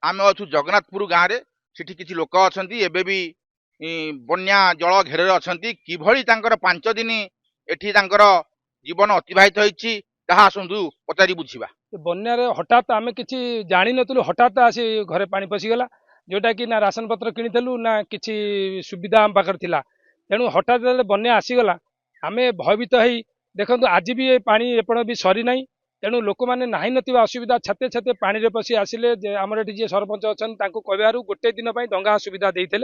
आम अच्छु जगन्नाथपुर गाँव में सेठी किछि लोक अछंती एबे भी बन्या जल घेर अछंती किभଳି तांकर 5 दिन एठी तांकर जीवन अतिबाहित होईछि ताहा आसंतु पचारि बुझिबा। बन्यार हठात आम कि जानी नु हठात आसी घरे पानी पशिगला जोटा कि ना राशन पत्र किणिलु ना किसी सुविधा आम पाखे थिला तेणु हठात बन्या आसीगला आम भयभीत हो देखु आज भी ये पानी एपण भी सरी ना तेणु लोक मैंने ना ना असुविधा छाते छाते पानी रे पशि आसिले आमर ये जी सरपंच अच्छा कहू गोटे दिन डंगा सुविधा देते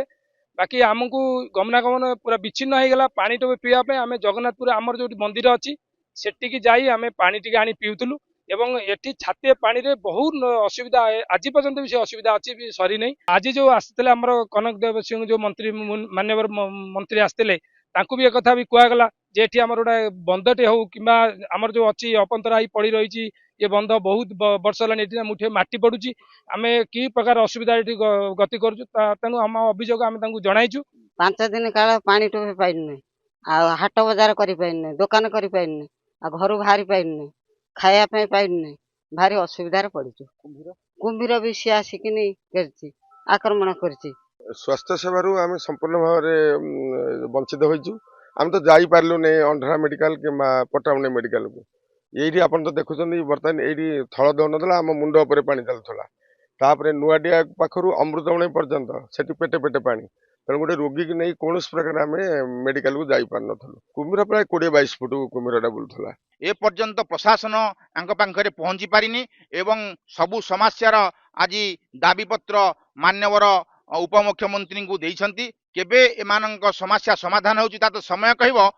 बाकी आमको गमनागमन पूरा विच्छिन्न हो गला पानी टोपे पीवाई आम जगन्नाथपुर आमर जो मंदिर अच्छी सेटिकी जाई आम पानी टी आनी पीउलु एवं एटी छाते पानी रे बहुत असुविधा आज पर्यंत भी से असुविधा अच्छी भी सरी नहीं। आज जो आसते आमर कनक देव सिंह जो मंत्री मान्यवर मंत्री आसते तांकू भी एक कथा भी कहगला जे एठी आमर गोटे बंदटे हो कि आमर जो अच्छी अपंतरा पड़ी रही ये बंध बहुत वर्ष है मुठे माटी पड़ुची आम कि प्रकार असुविधा ये गति करूँ आम अभियोग आम जनाइचु 5 दिन काल पानी टोपे पाइलुनी आ हाट बजार करि पाइलुनी दुकान करि पाइलुनी आ घर बाहरी पाइलुनी खाया पे पाइलुनी भारी असुविधा पड़िचु। कुंभीर भी सी आसिकिनी करछि आक्रमण करछि। स्वास्थ्य सेवारू आम संपूर्ण भाव में वंचित होइचु आम तो जाई पारलु नै अंधरा मेडिकल कि पटामुंडे मेडिकल को यही आपन तो देखुछन बर्तमान यही थल दौनला आम मुंड उपर पानी चलुला तापर नुआडिया पाखरु अमृतमणी पर्यंत सेठी पेटे पेटे पानी तेणु गोटे रोगी की नहीं कौन प्रकार आम मेडिकल को जाई पार नथलु। कुम्भीर प्राय 20-22 फुट कुम्भीरटा बुलुला ए पर्यंत प्रशासन आंक पाखरे पहुंची पारिनी एवं सबु समस्यार आज दाबीपत्र मान्यवर उपमुख्यमंत्री को देइछंती केबे एमानंक समस्या समाधान होउची ता तो समय कहबो